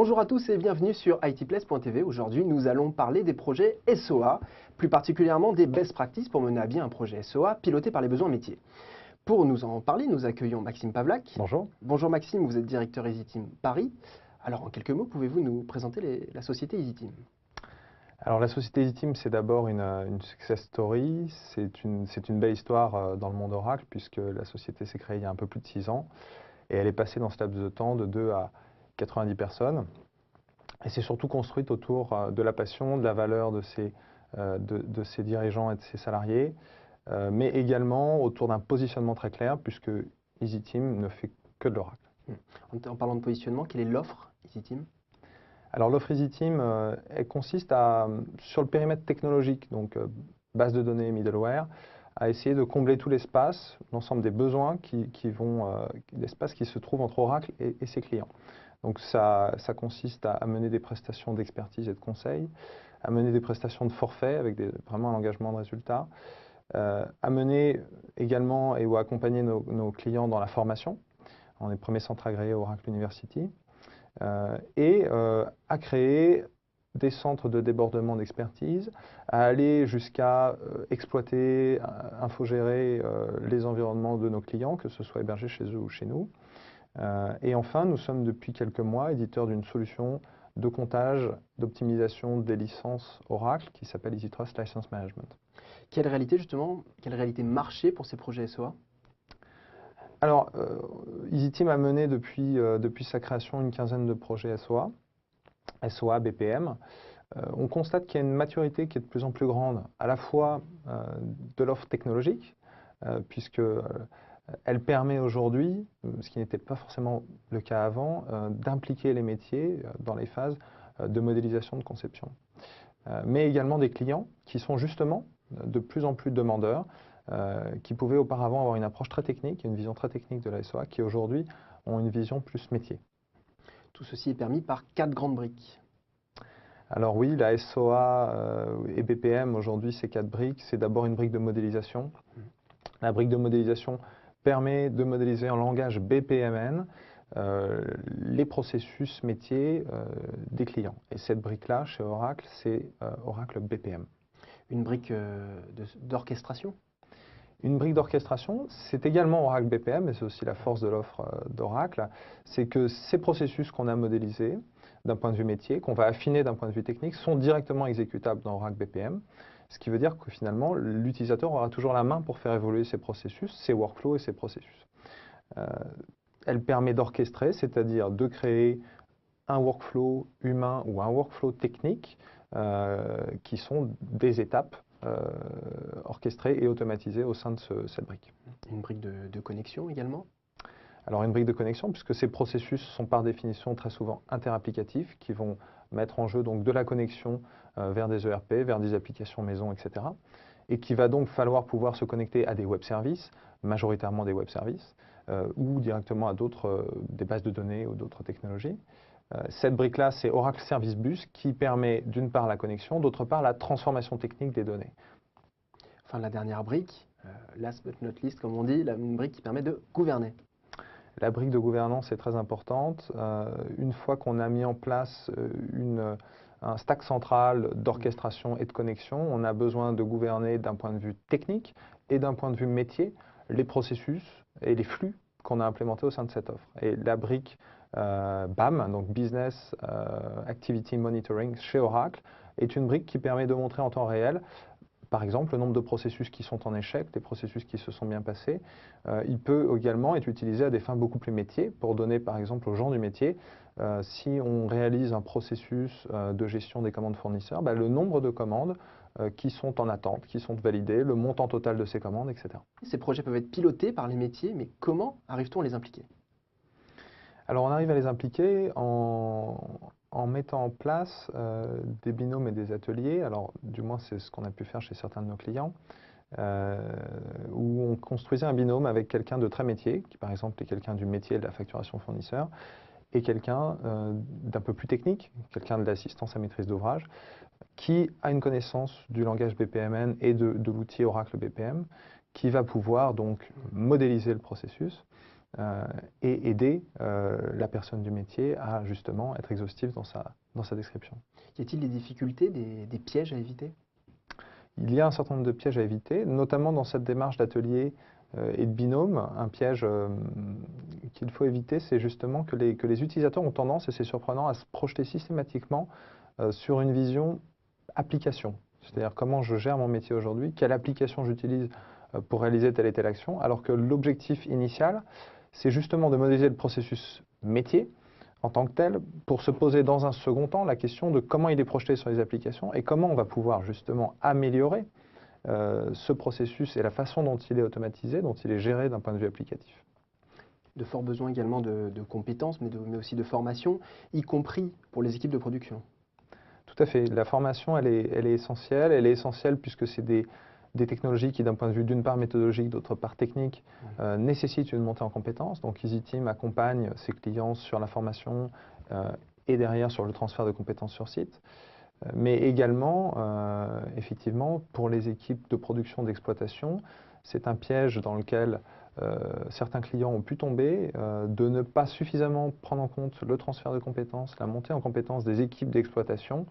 Bonjour à tous et bienvenue sur itplace.tv. Aujourd'hui, nous allons parler des projets SOA, plus particulièrement des best practices pour mener à bien un projet SOA piloté par les besoins métiers. Pour nous en parler, nous accueillons Maxime Pavlak. Bonjour. Bonjour Maxime, vous êtes directeur EasyTeam Paris. Alors en quelques mots, pouvez-vous nous présenter la société EasyTeam? Alors la société EasyTeam, c'est d'abord une success story. C'est une belle histoire dans le monde Oracle puisque la société s'est créée il y a un peu plus de 6 ans et elle est passée dans ce laps de temps de 2 à 90 personnes. Et c'est surtout construite autour de la passion, de la valeur de ses dirigeants et de ses salariés, mais également autour d'un positionnement très clair puisque EasyTeam ne fait que de l'Oracle. En parlant de positionnement, quelle est l'offre EasyTeam? Alors l'offre EasyTeam, elle consiste sur le périmètre technologique, donc base de données, middleware, à essayer de combler tout l'espace, l'ensemble des besoins l'espace qui se trouve entre Oracle et ses clients. Donc ça consiste à mener des prestations d'expertise et de conseil, à mener des prestations de forfait avec vraiment un engagement de résultat, à mener également ou à accompagner nos clients dans la formation. On est le premier centre agréé Oracle University. À créer des centres de débordement d'expertise, à aller jusqu'à exploiter, infogérer les environnements de nos clients, que ce soit hébergé chez eux ou chez nous. Et enfin, nous sommes depuis quelques mois éditeurs d'une solution de comptage, d'optimisation des licences Oracle qui s'appelle EasyTrust License Management. Quelle réalité marché pour ces projets SOA? Alors, EasyTeam a mené depuis sa création une quinzaine de projets SOA, BPM. On constate qu'il y a une maturité qui est de plus en plus grande, à la fois de l'offre technologique, puisque elle permet aujourd'hui, ce qui n'était pas forcément le cas avant, d'impliquer les métiers dans les phases de modélisation de conception. Mais également des clients qui sont justement de plus en plus demandeurs, qui pouvaient auparavant avoir une approche très technique, une vision très technique de la SOA, qui aujourd'hui ont une vision plus métier. Tout ceci est permis par 4 grandes briques. Alors oui, la SOA et BPM, aujourd'hui, ces 4 briques. C'est d'abord une brique de modélisation. La brique de modélisation permet de modéliser en langage BPMN les processus métiers des clients. Et cette brique-là, chez Oracle, c'est Oracle BPM. Une brique d'orchestration? Une brique d'orchestration, c'est également Oracle BPM, et c'est aussi la force de l'offre d'Oracle, c'est que ces processus qu'on a modélisés d'un point de vue métier, qu'on va affiner d'un point de vue technique, sont directement exécutables dans Oracle BPM, ce qui veut dire que finalement, l'utilisateur aura toujours la main pour faire évoluer ses processus, ses workflows et ses processus. Elle permet d'orchestrer, c'est-à-dire de créer un workflow humain ou un workflow technique qui sont des étapes orchestrées et automatisées au sein de cette brique. Une brique de connexion également? Alors une brique de connexion, puisque ces processus sont par définition très souvent interapplicatifs, qui vont mettre en jeu donc de la connexion vers des ERP, vers des applications maison, etc. Et qu'il va donc falloir pouvoir se connecter à des web services, majoritairement des web services, ou directement à des bases de données ou d'autres technologies. Cette brique-là, c'est Oracle Service Bus qui permet d'une part la connexion, d'autre part la transformation technique des données. Enfin, la dernière brique, last but not least, comme on dit, une brique qui permet de gouverner. La brique de gouvernance est très importante. Une fois qu'on a mis en place un stack central d'orchestration et de connexion, on a besoin de gouverner d'un point de vue technique et d'un point de vue métier les processus et les flux qu'on a implémentés au sein de cette offre. Et la brique BAM, donc Business Activity Monitoring chez Oracle, est une brique qui permet de montrer en temps réel, par exemple, le nombre de processus qui sont en échec, des processus qui se sont bien passés. Il peut également être utilisé à des fins beaucoup plus métiers, pour donner par exemple aux gens du métier, si on réalise un processus de gestion des commandes fournisseurs, le nombre de commandes qui sont en attente, qui sont validées, le montant total de ces commandes, etc. Ces projets peuvent être pilotés par les métiers, mais comment arrive-t-on à les impliquer? Alors on arrive à les impliquer en mettant en place des binômes et des ateliers, alors du moins c'est ce qu'on a pu faire chez certains de nos clients, où on construisait un binôme avec quelqu'un de très métier, qui par exemple est quelqu'un du métier de la facturation fournisseur, et quelqu'un d'un peu plus technique, quelqu'un de l'assistance à maîtrise d'ouvrage, qui a une connaissance du langage BPMN et de l'outil Oracle BPM, qui va pouvoir donc modéliser le processus et aider la personne du métier à justement être exhaustive dans sa description. Y a-t-il des difficultés, des pièges à éviter? Il y a un certain nombre de pièges à éviter, notamment dans cette démarche d'atelier et de binôme. Un piège qu'il faut éviter, c'est justement que les utilisateurs ont tendance, et c'est surprenant, à se projeter systématiquement sur une vision application. C'est-à-dire comment je gère mon métier aujourd'hui, quelle application j'utilise pour réaliser telle et telle action, alors que l'objectif initial, c'est justement de modéliser le processus métier en tant que tel, pour se poser dans un second temps la question de comment il est projeté sur les applications et comment on va pouvoir justement améliorer ce processus et la façon dont il est automatisé, dont il est géré d'un point de vue applicatif. De forts besoins également de compétences, mais aussi de formation, y compris pour les équipes de production. Tout à fait. La formation, elle est essentielle. Elle est essentielle puisque c'est des technologies qui, d'un point de vue d'une part méthodologique, d'autre part technique, nécessitent une montée en compétences. Donc EasyTeam accompagne ses clients sur la formation et derrière sur le transfert de compétences sur site. Mais également, effectivement, pour les équipes de production d'exploitation, c'est un piège dans lequel certains clients ont pu tomber, de ne pas suffisamment prendre en compte le transfert de compétences, la montée en compétences des équipes d'exploitation.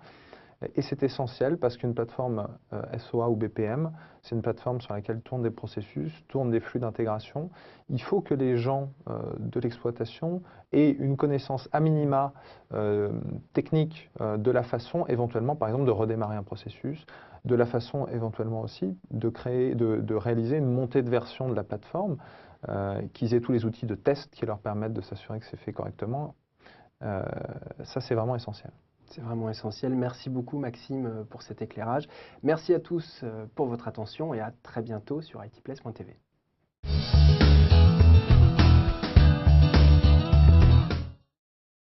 Et c'est essentiel parce qu'une plateforme SOA ou BPM, c'est une plateforme sur laquelle tournent des processus, tournent des flux d'intégration. Il faut que les gens de l'exploitation aient une connaissance à minima technique de la façon éventuellement, par exemple, de redémarrer un processus, de la façon éventuellement aussi de réaliser une montée de version de la plateforme, qu'ils aient tous les outils de test qui leur permettent de s'assurer que c'est fait correctement. Ça, c'est vraiment essentiel. C'est vraiment essentiel. Merci beaucoup Maxime pour cet éclairage. Merci à tous pour votre attention et à très bientôt sur itplace.tv.